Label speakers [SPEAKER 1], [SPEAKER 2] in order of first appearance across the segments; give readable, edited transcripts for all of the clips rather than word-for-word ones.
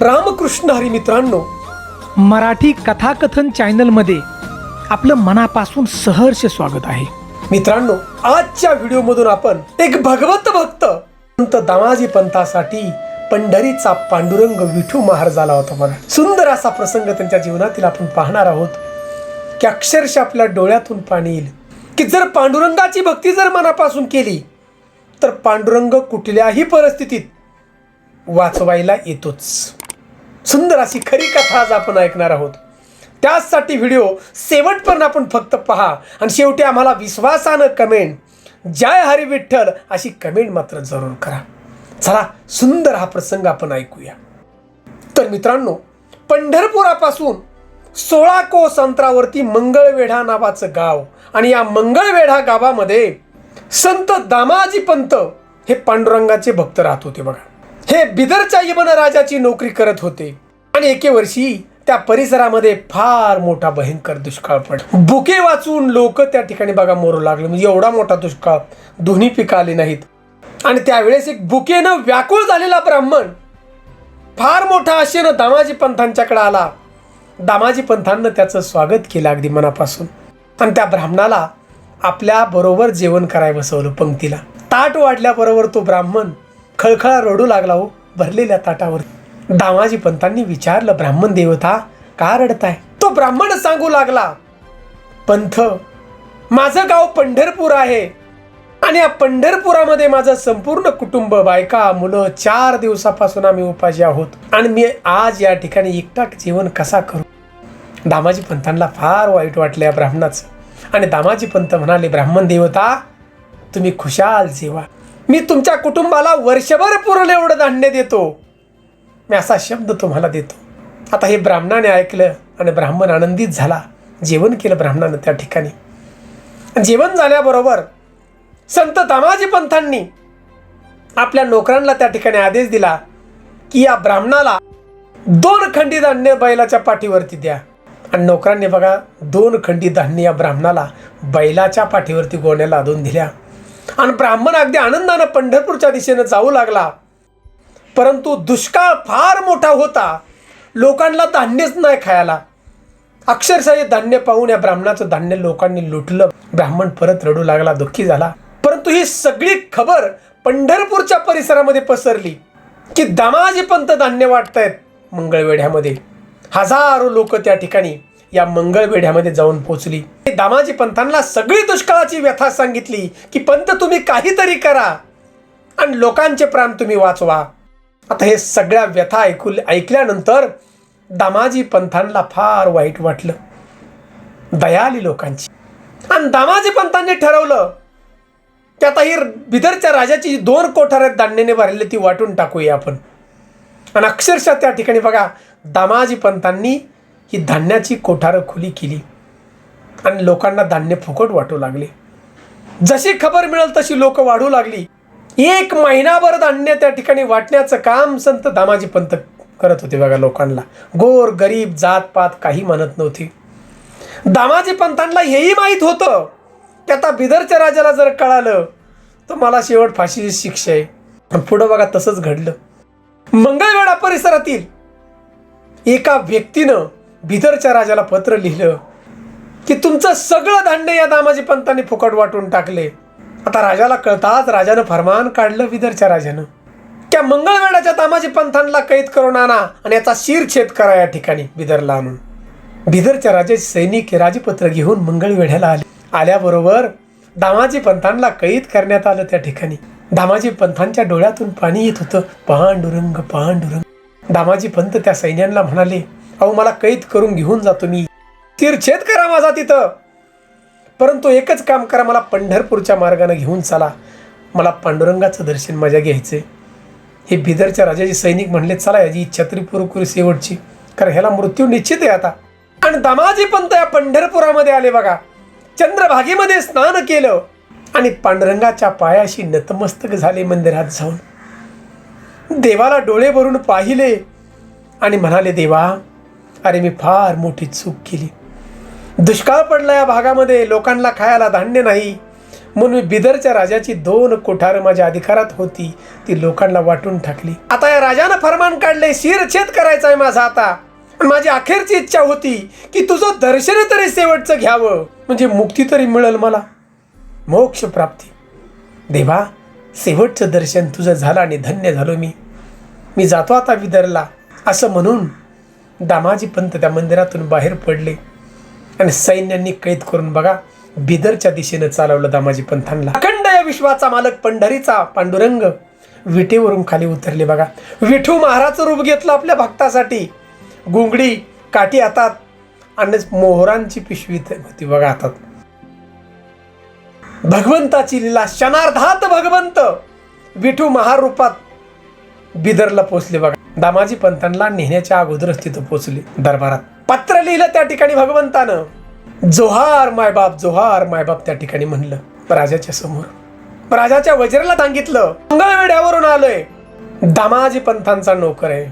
[SPEAKER 1] रामकृष्ण हरी मित्रांनो,
[SPEAKER 2] मराठी कथाकथन चॅनलमध्ये आपलं मनापासून सहर्ष स्वागत आहे.
[SPEAKER 1] मित्रांनो, आजच्या व्हिडिओमधून आपण एक भगवत भक्त संत दामाजी पंथासाठी पंढरीचा पांडुरंग विठू महार झाला होता. बघा, सुंदर असा प्रसंग त्यांच्या जीवनातील आपण पाहणार आहोत की अक्षरशः आपल्या डोळ्यातून पाणी येईल की जर पांडुरंगाची भक्ती जर मनापासून केली तर पांडुरंग कुठल्याही परिस्थितीत वाचवायला येतोच. सुंदर अशी खरी कथा आज आपण ऐकणार आहोत. त्यासाठी व्हिडिओ शेवटपर्यंत आपण फक्त पहा आणि शेवटी आम्हाला विश्वासानं कमेंट जय हरी विठ्ठल अशी कमेंट मात्र जरूर करा. चला सुंदर हा प्रसंग आपण ऐकूया. तर मित्रांनो, पंढरपुरापासून 16 कोस अंतरावरती मंगळवेढा नावाचं गाव आणि या मंगळवेढा गावामध्ये संत दामाजी पंत हे पांडुरंगाचे भक्त राहत होते. बघा, हे बिदरच्या यमन राजाची नोकरी करत होते आणि एके वर्षी त्या परिसरामध्ये फार मोठा भयंकर दुष्काळ पडला. बुके वाचून लोक त्या ठिकाणी बघा मरू लागले. म्हणजे एवढा मोठा दुष्काळ, दोन्ही पिकं आली नाहीत. आणि त्यावेळेस एक बुकेनं व्याकुळ झालेला ब्राह्मण फार मोठा आशेनं दामाजी पंथांच्याकडे आला. दामाजी पंथांनं त्याचं स्वागत केलं अगदी मनापासून आणि त्या ब्राह्मणाला आपल्या बरोबर जेवण करायला बसवलं. पंक्तीला ताट वाढल्याबरोबर तो ब्राह्मण खळखळा रडू लागला हो भरलेल्या ताटावर. दामाजी पंतांनी विचारलं, ब्राह्मण देवता का रडताय? तो ब्राह्मण सांगू लागला, पंथ, माझं गाव पंढरपूर आहे आणि या पंढरपुरामध्ये माझं संपूर्ण कुटुंब, बायका, मुलं 4 दिवसापासून आम्ही उपाशी आहोत आणि मी आज या ठिकाणी एकटा जेवण कसा करू? दामाजी पंतांना फार वाईट वाटलं या ब्राह्मणाचं आणि दामाजी पंत म्हणाले, ब्राह्मण देवता तुम्ही खुशाल जेवा, मी तुमच्या कुटुंबाला वर्षभर पुरलं एवढं धान्य देतो, मी असा शब्द तुम्हाला देतो. आता हे ब्राह्मणाने ऐकलं आणि ब्राह्मण आनंदित झाला. जेवण केलं ब्राह्मणानं त्या ठिकाणी. जेवण झाल्याबरोबर संत दामाजी पंथांनी आपल्या नोकरांना त्या ठिकाणी आदेश दिला की या ब्राह्मणाला 2 खंडी धान्य बैलाच्या पाठीवरती द्या. आणि नोकरांनी बघा 2 खंडी धान्य या ब्राह्मणाला बैलाच्या पाठीवरती गोण्याला लादून दिल्या आणि ब्राह्मण अगदी आनंदानं पंढरपूरच्या दिशेनं जाऊ लागला. परंतु दुष्काळ फार मोठा होता, लोकांना धान्यच नाही खायला. अक्षरशः हे धान्य पाहून या ब्राह्मणाचं धान्य लोकांनी लुटलं. ब्राह्मण परत रडू लागला, दुःखी झाला. परंतु ही सगळी खबर पंढरपूरच्या परिसरामध्ये पसरली की दामाजी पंत धान्य वाटतायत मंगळवेढ्यामध्ये. हजारो लोक त्या ठिकाणी या मंगळवेढ्यामध्ये जाऊन पोचली. दामाजी पंथांना सगळी दुष्काळाची व्यथा सांगितली की पंत तुम्ही काहीतरी करा आणि लोकांचे प्राण तुम्ही वाचवा. आता हे सगळ्या व्यथा ऐकल्यानंतर दामाजी पंथांना फार वाईट वाटलं, दया आली लोकांची. आणि दामाजी पंथांनी ठरवलं की आता ही बिदरच्या राजाची 2 कोठाऱ्यात धान्याने भरलेली ती वाटून टाकूया आपण. आणि अक्षरशः त्या ठिकाणी बघा दामाजी पंथांनी ही धान्याची कोठारं खुली केली आणि लोकांना धान्य फुकट वाटू लागले. जशी खबर मिळेल तशी लोक वाढू लागली. 1 महिनाभर धान्य त्या ठिकाणी वाटण्याचं काम संत दामाजी पंत करत होते. बघा, लोकांना गोर गरीब जातपात काही म्हणत नव्हती. दामाजी पंथांना हेही माहीत होतं की आता बिदरच्या राजाला जर कळालं तर मला शेवट फाशीची शिक्षा आहे. पुढं बघा तसंच घडलं. मंगळवेढा परिसरातील एका व्यक्तीनं बिदरच्या राजाला पत्र लिहिलं की तुमचं सगळं धान्य या दामाजी पंतांनी फुकट वाटून टाकले. आता राजाला कळताच राजानं फरमान काढलं बिदरच्या राजानं, त्या मंगळवेढ्याच्या दामाजी पंथांना कैद करून आणा आणि याचा शिरछेद करा या ठिकाणी बिदरला आणून. बिदरच्या राजाचे सैनिक राजपत्र घेऊन मंगळवेढ्याला आले. आल्याबरोबर दामाजी पंथांना कैद करण्यात आलं. त्या ठिकाणी दामाजी पंथांच्या डोळ्यातून पाणी येत होतं. पांडुरंग पांडुरंग. दामाजी पंत त्या सैन्यांना म्हणाले, अहो मला कैद करून घेऊन जातो, मी शिरछेद करा माझा तिथं, परंतु एकच काम करा, मला पंढरपूरच्या मार्गाने घेऊन चला, मला पांडुरंगाचं दर्शन माझ्या घ्यायचंय. हे बिदरच्या राजाचे सैनिक म्हणले, चला याची इच्छा तरी पुरी करू शेवटची, कारण ह्याला मृत्यू निश्चित आहे आता. आणि दामाजी पंत या पंढरपुरामध्ये आले. बघा, चंद्रभागेमध्ये स्नान केलं आणि पांडुरंगाच्या पायाशी नतमस्तक झाले. मंदिरात जाऊन देवाला डोळे भरून पाहिले आणि म्हणाले, देवा अरे मी फार मोठी चूक केली. दुष्काळ पडला या भागामध्ये, लोकांना खायला धान्य नाही, म्हणून मी बिदरच्या राजाची 2 कोठार माझ्या अधिकारात होती, ती लोकांना वाटून टाकली. आता या राजानं फरमान काढले, शिरछेद करायचा आहे माझा आता. पण माझी अखेरची इच्छा होती की तुझं दर्शन तरी शेवटचं घ्यावं, म्हणजे मुक्ती तरी मिळेल मला, मोक्ष प्राप्ती. देवा, शेवटचं दर्शन तुझं झालं आणि धन्य झालो मी जातो आता बिदरला. असं म्हणून दामाजी पंत त्या मंदिरातून बाहेर पडले आणि सैन्यांनी कैद करून बघा बिदरच्या दिशेनं चालवलं दामाजी पंतांना. अखंड या विश्वाचा मालक पंढरीचा पांडुरंग विटेवरून खाली उतरले बघा. विठू महाराजचं रूप घेतलं आपल्या भक्तासाठी. गुंगडी काठी हातात आणि मोहरांची पिशवी होती बघा हातात. भगवंताची लीला, क्षणार्धात भगवंत विठू महारूपात बिदरला पोचले बघा. दामाजी पंतांना नेण्याच्या अगोदरच तिथं पोचले. दरबारात पत्र लिहिलं त्या ठिकाणी भगवंतानं. जोहार मायबाप, जोहार मायबाप त्या ठिकाणी म्हणलं राजाच्या समोर. राजाच्या वज्राला सांगितलं, मंगळवेढ्यावरून आलोय, दामाजी पंतांचा नोकर आहे.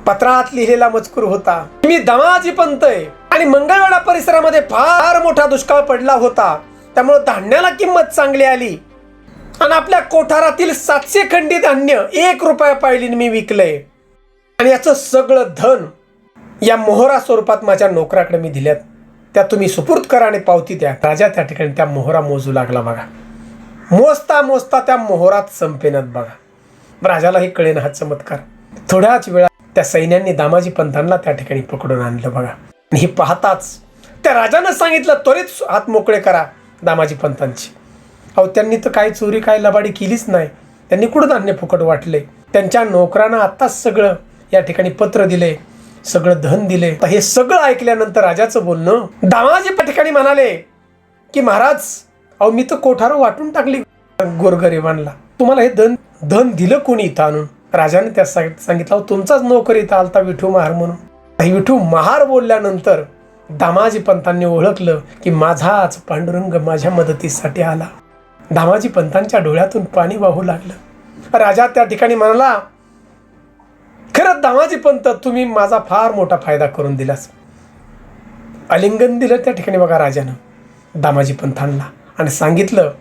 [SPEAKER 1] पत्रात लिहिलेला मजकूर होता, मी दामाजी पंत आहे आणि मंगळवेढा परिसरामध्ये फार मोठा दुष्काळ पडला होता, त्यामुळे धान्याला किंमत चांगली आली आणि आपल्या कोठारातील 700 खंडी धान्य 1 रुपया पायलीने मी विकलंय आणि याचं सगळं धन या मोहरा स्वरूपात माझ्या नोकराकडे मी दिल्यात, त्या तुम्ही सुपूर्द करा आणि पावती द्या. राजा त्या ठिकाणी त्या मोहरा मोजू लागला बघा. मोजता मोजता त्या मोहरात संपेनात बघा. राजालाही कळेन हा चमत्कार. थोड्याच वेळा त्या सैन्यांनी दामाजी पंतांना त्या ठिकाणी पकडून आणलं बघा. आणि हे पाहताच त्या राजानं सांगितलं, त्वरित हात मोकळे करा दामाजी पंतांची. अहो, त्यांनी तर काय चोरी काय लबाडी केलीच नाही. त्यांनी कुठं धान्य फुकट वाटले. त्यांच्या नोकरांना आत्ताच सगळं या ठिकाणी पत्र दिले, सगळं धन दिले. हे सगळं ऐकल्यानंतर राजाचं बोलणं, दामाजी त्या ठिकाणी म्हणाले की महाराज, अहो मी तर कोठार वाटून टाकली गोरगरिबांना, तुम्हाला हे धन दिलं कोणी इथं आणून? राजाने त्या सांगितलं, अहो तुमचाच नोकर इथं आलता विठू महार म्हणून. विठू महार बोलल्यानंतर दामाजी पंतांनी ओळखलं की माझाच पांडुरंग माझ्या मदतीसाठी आला. दामाजी पंतांच्या डोळ्यातून पाणी वाहू लागलं. राजा त्या ठिकाणी म्हणाला, खरंच दामाजी पंत, तुम्ही माझा फार मोठा फायदा करून दिलास. आलिंगन दिलं त्या ठिकाणी बघा राजानं दामाजी पंतांना आणि सांगितलं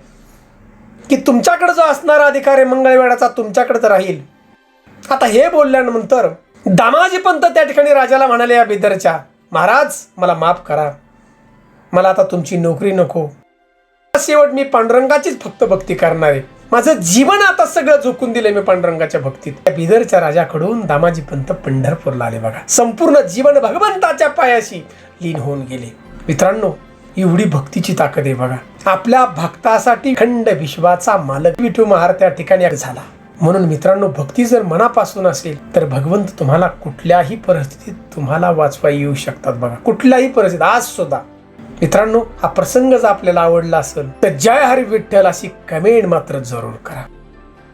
[SPEAKER 1] की तुमच्याकडे जो असणारा अधिकार आहे मंगळवेढाचा तुमच्याकडेच राहील. आता हे बोलल्यानंतर दामाजी पंत त्या ठिकाणी राजाला म्हणाले, या बिदरच्या महाराज, मला माफ करा, मला आता तुमची नोकरी नको, शेवट मी पांडुरंगाचीच फक्त भक्ती करणार आहे. माझं जीवन आता सगळं झोकून दिलंय मी पांडुरंगाच्या भक्तीत. त्या बिदरच्या राजाकडून दामाजी पंत पंढरपूरला आले बघा. संपूर्ण जीवन भगवंताच्या पायाशी लीन होऊन गेले. मित्रांनो, एवढी भक्तीची ताकद आहे बघा. आपल्या भक्तासाठी खंड विश्वाचा मालक विठू महार त्या ठिकाणी झाला. म्हणून मित्रांनो, भक्ती जर मनापासून असेल तर भगवंत तुम्हाला कुठल्याही परिस्थितीत तुम्हाला वाचवा येऊ शकतात बघा. कुठल्याही परिस्थितीत. आज सुद्धा मित्रांनो, हा प्रसंग जर आपल्याला आवडला असेल तर जय हरी विठ्ठल अशी कमेंट मात्र जरूर करा.